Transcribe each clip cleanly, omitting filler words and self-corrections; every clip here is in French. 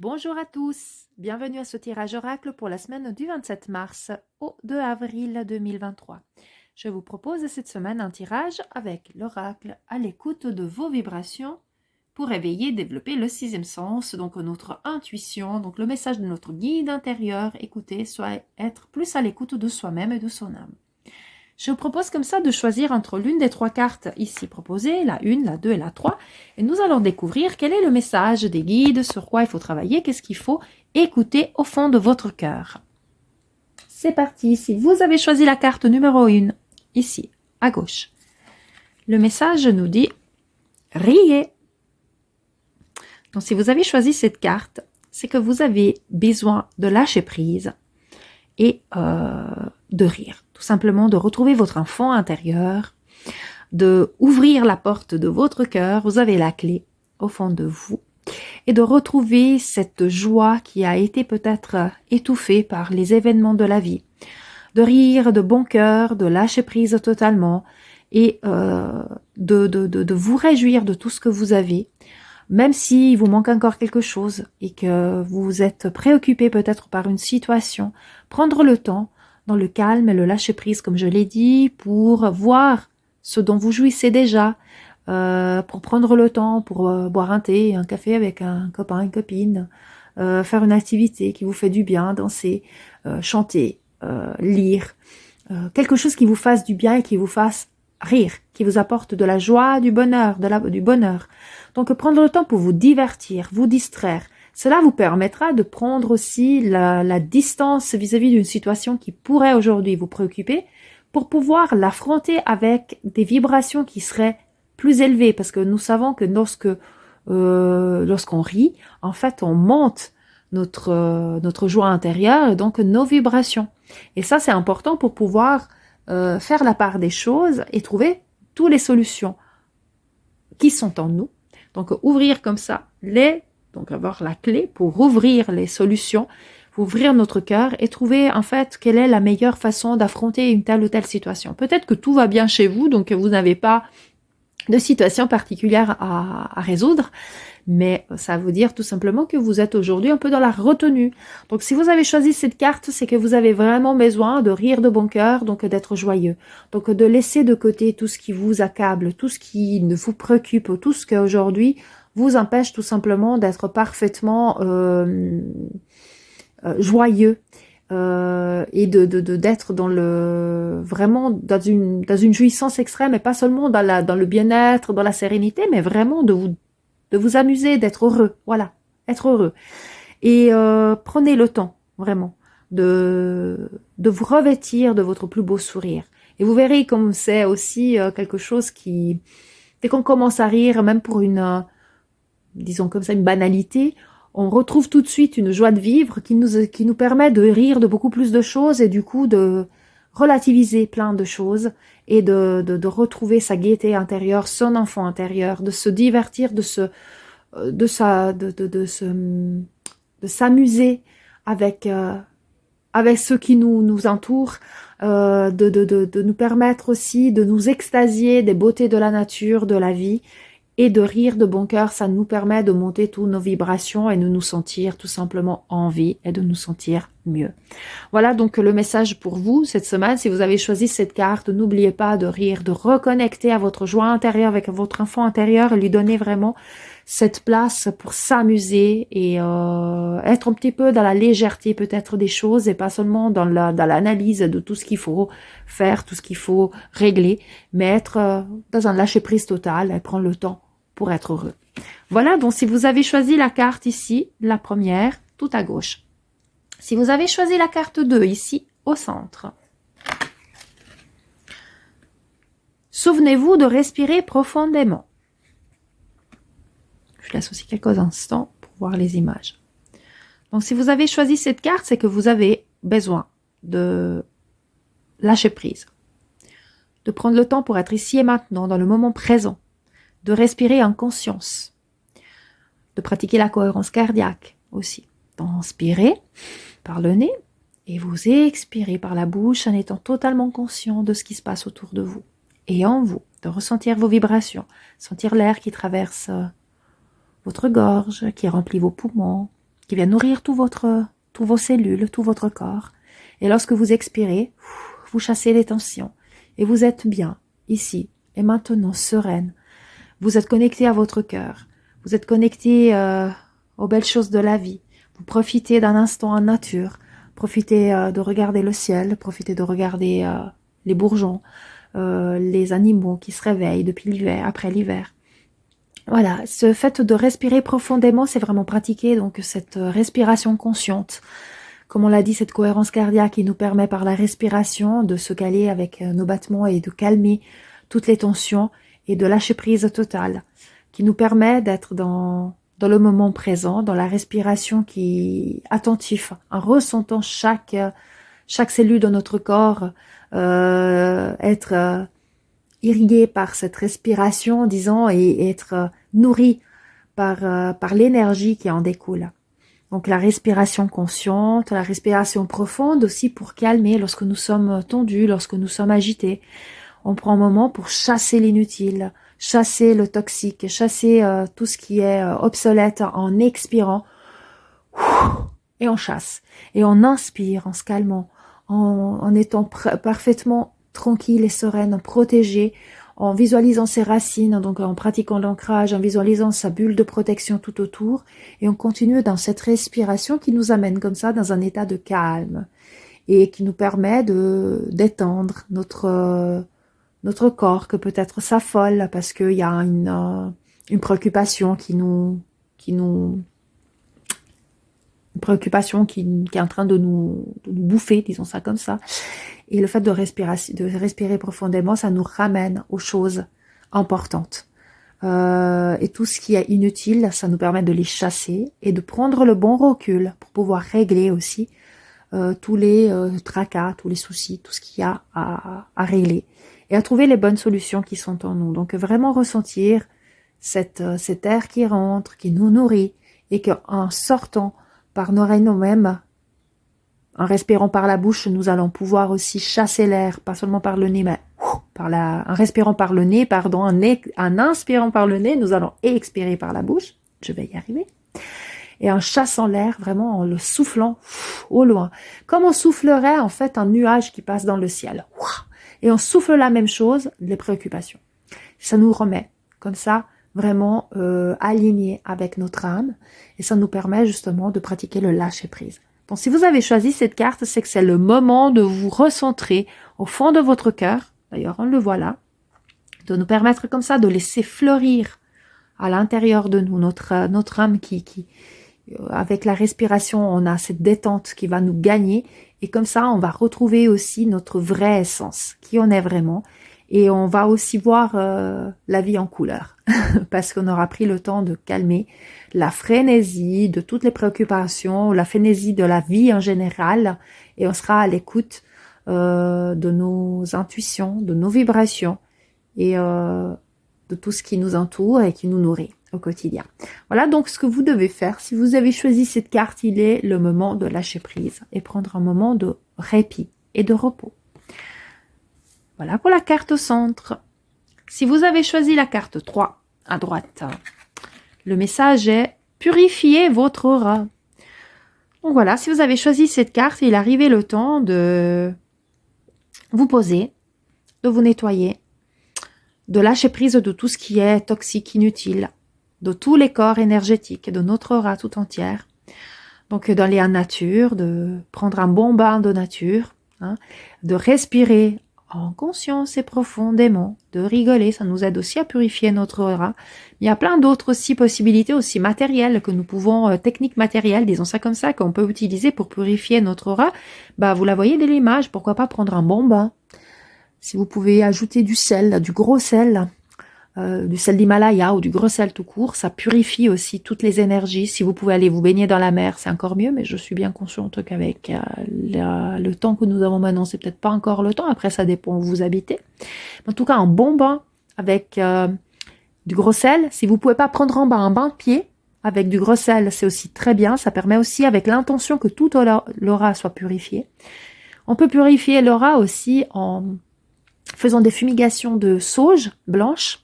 Bonjour à tous, bienvenue à ce tirage oracle pour la semaine du 27 mars au 2 avril 2023. Je vous propose cette semaine un tirage avec l'oracle à l'écoute de vos vibrations pour éveiller et développer le sixième sens, donc notre intuition, donc le message de notre guide intérieur, écouter, soit être plus à l'écoute de soi-même et de son âme. Je vous propose comme ça de choisir entre l'une des trois cartes ici proposées, la 1, la 2 et la 3, et nous allons découvrir quel est le message des guides, sur quoi il faut travailler, qu'est-ce qu'il faut écouter au fond de votre cœur. C'est parti, ici, vous avez choisi la carte numéro 1, ici, à gauche. Le message nous dit « Riez ». Donc si vous avez choisi cette carte, c'est que vous avez besoin de lâcher prise et de rire. Tout simplement de retrouver votre enfant intérieur, de ouvrir la porte de votre cœur, vous avez la clé au fond de vous, et de retrouver cette joie qui a été peut-être étouffée par les événements de la vie. De rire de bon cœur, de lâcher prise totalement, et de vous réjouir de tout ce que vous avez, même s'il vous manque encore quelque chose et que vous êtes préoccupé peut-être par une situation, prendre le temps, dans le calme et le lâcher-prise, comme je l'ai dit, pour voir ce dont vous jouissez déjà, pour prendre le temps, pour boire un thé, un café avec un copain, une copine, faire une activité qui vous fait du bien, danser, chanter, lire, quelque chose qui vous fasse du bien et qui vous fasse rire, qui vous apporte de la joie, du bonheur, du bonheur. Donc prendre le temps pour vous divertir, vous distraire. Cela vous permettra de prendre aussi la distance vis-à-vis d'une situation qui pourrait aujourd'hui vous préoccuper pour pouvoir l'affronter avec des vibrations qui seraient plus élevées. Parce que nous savons que lorsqu'on rit, en fait, on monte notre joie intérieure et donc nos vibrations. Et ça, c'est important pour pouvoir faire la part des choses et trouver toutes les solutions qui sont en nous. Donc, ouvrir comme ça donc avoir la clé pour ouvrir les solutions, ouvrir notre cœur et trouver en fait quelle est la meilleure façon d'affronter une telle ou telle situation. Peut-être que tout va bien chez vous, donc vous n'avez pas de situation particulière à résoudre, mais ça veut dire tout simplement que vous êtes aujourd'hui un peu dans la retenue. Donc si vous avez choisi cette carte, c'est que vous avez vraiment besoin de rire de bon cœur, donc d'être joyeux. Donc de laisser de côté tout ce qui vous accable, tout ce qui ne vous préoccupe, tout ce qui aujourd'hui vous empêche tout simplement d'être parfaitement joyeux. Et d'être dans vraiment dans une jouissance extrême et pas seulement dans le bien-être, dans la sérénité, mais vraiment de vous amuser, d'être heureux, voilà, être heureux. Et prenez le temps, vraiment, de vous revêtir de votre plus beau sourire. Et vous verrez comme c'est aussi quelque chose qui, dès qu'on commence à rire, même pour disons comme ça, une banalité, on retrouve tout de suite une joie de vivre qui nous permet de rire de beaucoup plus de choses et du coup de relativiser plein de choses et de retrouver sa gaieté intérieure, son enfant intérieur, de se divertir, de s'amuser avec ceux qui nous entourent, de nous permettre aussi de nous extasier des beautés de la nature, de la vie. Et de rire de bon cœur, ça nous permet de monter toutes nos vibrations et de nous sentir tout simplement en vie et de nous sentir mieux. Voilà donc le message pour vous cette semaine. Si vous avez choisi cette carte, n'oubliez pas de rire, de reconnecter à votre joie intérieure avec votre enfant intérieur et lui donner vraiment cette place pour s'amuser et être un petit peu dans la légèreté peut-être des choses et pas seulement dans l'analyse de tout ce qu'il faut faire, tout ce qu'il faut régler, mais être dans un lâcher-prise total et prendre le temps pour être heureux. Voilà, donc si vous avez choisi la carte ici, la première, tout à gauche. Si vous avez choisi la carte 2 ici, au centre, souvenez-vous de respirer profondément. Je laisse aussi quelques instants pour voir les images. Donc si vous avez choisi cette carte, c'est que vous avez besoin de lâcher prise, de prendre le temps pour être ici et maintenant, dans le moment présent, de respirer en conscience, de pratiquer la cohérence cardiaque aussi, d'inspirer par le nez et vous expirez par la bouche en étant totalement conscient de ce qui se passe autour de vous et en vous, de ressentir vos vibrations, sentir l'air qui traverse votre gorge, qui remplit vos poumons, qui vient nourrir tous vos cellules, tout votre corps. Et lorsque vous expirez, vous chassez les tensions. Et vous êtes bien, ici et maintenant, sereine. Vous êtes connecté à votre cœur. Vous êtes connecté aux belles choses de la vie. Vous profitez d'un instant en nature. Profitez de regarder le ciel. Profitez de regarder les bourgeons, les animaux qui se réveillent depuis l'hiver, après l'hiver. Voilà, ce fait de respirer profondément, c'est vraiment pratiquer donc cette respiration consciente. Comme on l'a dit, cette cohérence cardiaque qui nous permet par la respiration de se caler avec nos battements et de calmer toutes les tensions et de lâcher prise totale, qui nous permet d'être dans le moment présent, dans la respiration qui est attentif, en ressentant chaque cellule de notre corps être irriguée par cette respiration, disons, et être nourrie par l'énergie qui en découle. Donc la respiration consciente, la respiration profonde aussi pour calmer lorsque nous sommes tendus, lorsque nous sommes agités. On prend un moment pour chasser l'inutile, chasser le toxique, chasser tout ce qui est obsolète en expirant. Et on chasse. Et on inspire en se calmant, en étant parfaitement tranquille et sereine, protégée, en visualisant ses racines, donc en pratiquant l'ancrage, en visualisant sa bulle de protection tout autour, et on continue dans cette respiration qui nous amène comme ça dans un état de calme, et qui nous permet d'étendre notre corps, que peut-être s'affole, parce qu'il y a une préoccupation une préoccupation qui est en train de nous bouffer, disons ça comme ça. Et le fait de respirer profondément, ça nous ramène aux choses importantes. Et tout ce qui est inutile, ça nous permet de les chasser et de prendre le bon recul pour pouvoir régler aussi tous les tracas, tous les soucis, tout ce qu'il y a à régler. Et à trouver les bonnes solutions qui sont en nous. Donc vraiment ressentir cet air qui rentre, qui nous nourrit, et qu'en sortant par nos oreilles nous-mêmes, en respirant par la bouche, nous allons pouvoir aussi chasser l'air, pas seulement par le nez, mais en respirant par le nez, pardon, en inspirant par le nez, nous allons expirer par la bouche. Je vais y arriver. Et en chassant l'air, vraiment en le soufflant au loin. Comme on soufflerait en fait un nuage qui passe dans le ciel. Et on souffle la même chose, les préoccupations. Ça nous remet comme ça, vraiment aligné avec notre âme. Et ça nous permet justement de pratiquer le lâcher-prise. Donc si vous avez choisi cette carte, c'est que c'est le moment de vous recentrer au fond de votre cœur. D'ailleurs, on le voit là. De nous permettre comme ça de laisser fleurir à l'intérieur de nous notre âme qui avec la respiration, on a cette détente qui va nous gagner. Et comme ça, on va retrouver aussi notre vraie essence, qui on est vraiment. Et on va aussi voir la vie en couleur, parce qu'on aura pris le temps de calmer la frénésie de toutes les préoccupations, la frénésie de la vie en général, et on sera à l'écoute de nos intuitions, de nos vibrations, et de tout ce qui nous entoure et qui nous nourrit au quotidien. Voilà donc ce que vous devez faire. Si vous avez choisi cette carte, il est le moment de lâcher prise et prendre un moment de répit et de repos. Voilà pour la carte au centre. Si vous avez choisi la carte 3 à droite, le message est « Purifiez votre aura ». Donc voilà, si vous avez choisi cette carte, il est arrivé le temps de vous poser, de vous nettoyer, de lâcher prise de tout ce qui est toxique, inutile, de tous les corps énergétiques, de notre aura tout entière. Donc d'aller en nature, de prendre un bon bain de nature, hein, de respirer en conscience et profondément, de rigoler, ça nous aide aussi à purifier notre aura. Il y a plein d'autres aussi possibilités aussi matérielles que nous pouvons, techniques matérielles, disons ça comme ça, qu'on peut utiliser pour purifier notre aura. Bah, vous la voyez dès l'image, pourquoi pas prendre un bon bain. Si vous pouvez ajouter du sel, du gros sel, du sel d'Himalaya ou du gros sel tout court, ça purifie aussi toutes les énergies. Si vous pouvez aller vous baigner dans la mer, c'est encore mieux, mais je suis bien consciente qu'avec le temps que nous avons maintenant, c'est peut-être pas encore le temps. Après, ça dépend où vous habitez. En tout cas, un bon bain avec du gros sel. Si vous pouvez pas prendre en bain un bain de pied avec du gros sel, c'est aussi très bien. Ça permet aussi, avec l'intention que toute l'aura soit purifiée. On peut purifier l'aura aussi en faisant des fumigations de sauge blanche.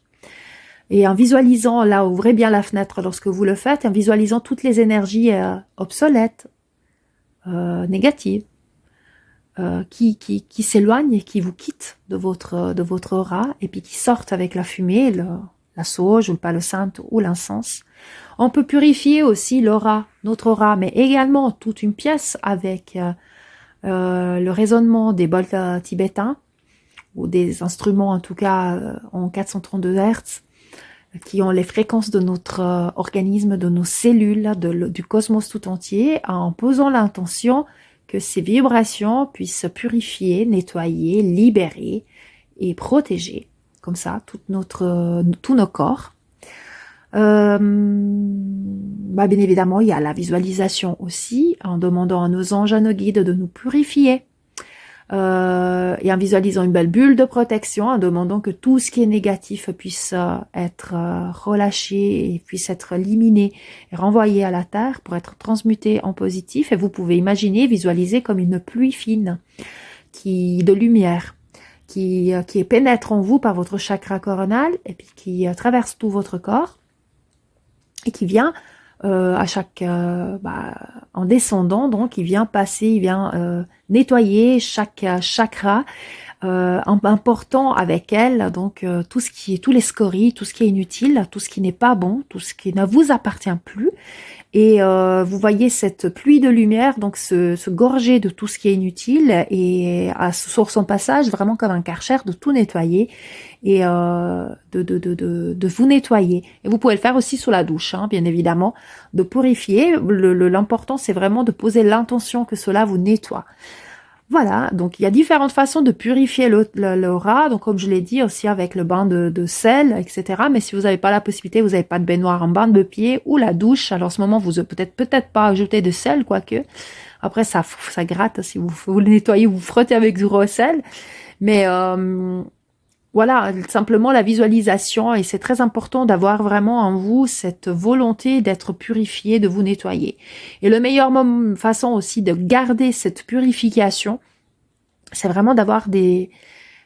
Et en visualisant, là, ouvrez bien la fenêtre lorsque vous le faites, en visualisant toutes les énergies obsolètes, négatives, qui s'éloignent et qui vous quittent de votre aura, et puis qui sortent avec la fumée, la sauge ou le palo santo ou l'encens. On peut purifier aussi l'aura, notre aura, mais également toute une pièce avec le résonnement des bols tibétains, ou des instruments en tout cas en 432 Hz, qui ont les fréquences de notre organisme, de nos cellules, du cosmos tout entier, en posant l'intention que ces vibrations puissent purifier, nettoyer, libérer et protéger, comme ça, tous nos corps. Bien évidemment, il y a la visualisation aussi, en demandant à nos anges, à nos guides de nous purifier. Et en visualisant une belle bulle de protection, en demandant que tout ce qui est négatif puisse être relâché et puisse être éliminé et renvoyé à la terre pour être transmuté en positif. Et vous pouvez imaginer, visualiser comme une pluie fine de lumière qui pénètre en vous par votre chakra coronal et puis qui traverse tout votre corps et qui vient en descendant, donc il vient passer, il vient nettoyer chaque chakra, en portant avec elle donc tous les scories, tout ce qui est inutile, tout ce qui n'est pas bon, tout ce qui ne vous appartient plus. Et vous voyez cette pluie de lumière donc se gorger de tout ce qui est inutile et sur son passage vraiment comme un karcher de tout nettoyer et de vous nettoyer. Et vous pouvez le faire aussi sous la douche, hein, bien évidemment, de purifier. L'important c'est vraiment de poser l'intention que cela vous nettoie. Voilà, donc il y a différentes façons de purifier l'aura, donc comme je l'ai dit aussi avec le bain de sel, etc. Mais si vous n'avez pas la possibilité, vous n'avez pas de baignoire en bain de pied ou la douche, alors en ce moment vous peut-être pas ajouter de sel, quoique. Après ça gratte, si vous le nettoyez, vous frottez avec du gros sel. Mais voilà, simplement la visualisation, et c'est très important d'avoir vraiment en vous cette volonté d'être purifié, de vous nettoyer. Et la meilleure façon aussi de garder cette purification, c'est vraiment d'avoir des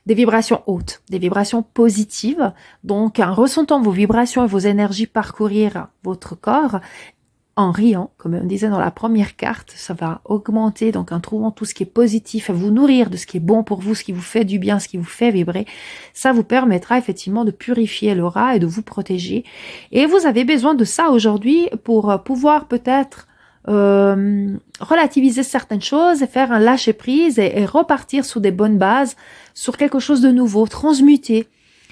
vibrations hautes, des vibrations positives. Donc, en ressentant vos vibrations et vos énergies parcourir votre corps, en riant, comme on disait dans la première carte, ça va augmenter, donc en trouvant tout ce qui est positif, à vous nourrir de ce qui est bon pour vous, ce qui vous fait du bien, ce qui vous fait vibrer, ça vous permettra effectivement de purifier l'aura et de vous protéger. Et vous avez besoin de ça aujourd'hui pour pouvoir peut-être relativiser certaines choses et faire un lâcher-prise et repartir sur des bonnes bases, sur quelque chose de nouveau, transmuter,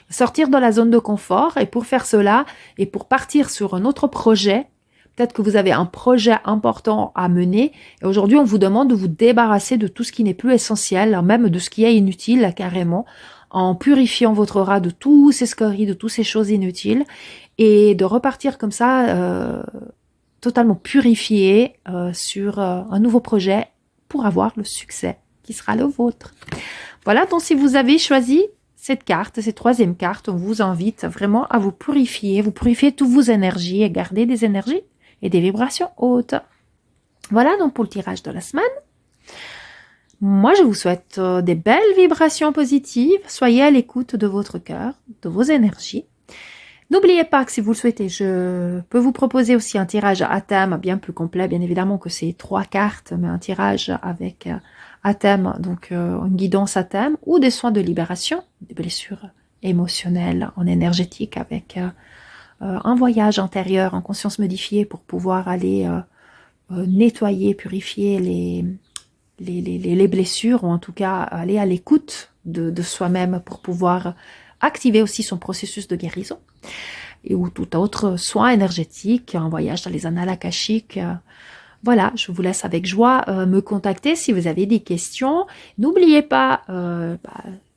sortir de la zone de confort. Et pour faire cela, et pour partir sur un autre projet, peut-être que vous avez un projet important à mener et aujourd'hui on vous demande de vous débarrasser de tout ce qui n'est plus essentiel, même de ce qui est inutile carrément, en purifiant votre aura de tous ces scories, de toutes ces choses inutiles et de repartir comme ça totalement purifié sur un nouveau projet pour avoir le succès qui sera le vôtre. Voilà, donc si vous avez choisi cette carte, cette troisième carte, on vous invite vraiment à vous purifier toutes vos énergies et garder des énergies et des vibrations hautes. Voilà donc pour le tirage de la semaine. Moi, je vous souhaite des belles vibrations positives. Soyez à l'écoute de votre cœur, de vos énergies. N'oubliez pas que si vous le souhaitez, je peux vous proposer aussi un tirage à thème bien plus complet, bien évidemment que c'est 3 cartes, mais un tirage avec à thème, donc une guidance à thème ou des soins de libération, des blessures émotionnelles, en énergétique avec un voyage intérieur en conscience modifiée pour pouvoir aller nettoyer, purifier les blessures, ou en tout cas aller à l'écoute de soi-même pour pouvoir activer aussi son processus de guérison, et ou tout autre soin énergétique, un voyage dans les annales akashiques. Voilà, je vous laisse avec joie me contacter si vous avez des questions. N'oubliez pas,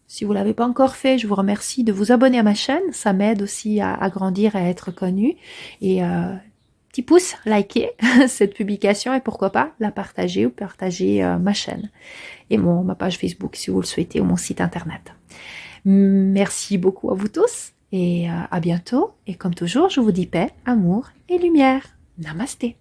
si vous ne l'avez pas encore fait, je vous remercie de vous abonner à ma chaîne. Ça m'aide aussi à grandir et à être connue. Et petit pouce, likez cette publication et pourquoi pas la partager ou partager ma chaîne. Et ma page Facebook si vous le souhaitez, ou mon site internet. Merci beaucoup à vous tous et à bientôt. Et comme toujours, je vous dis paix, amour et lumière. Namasté.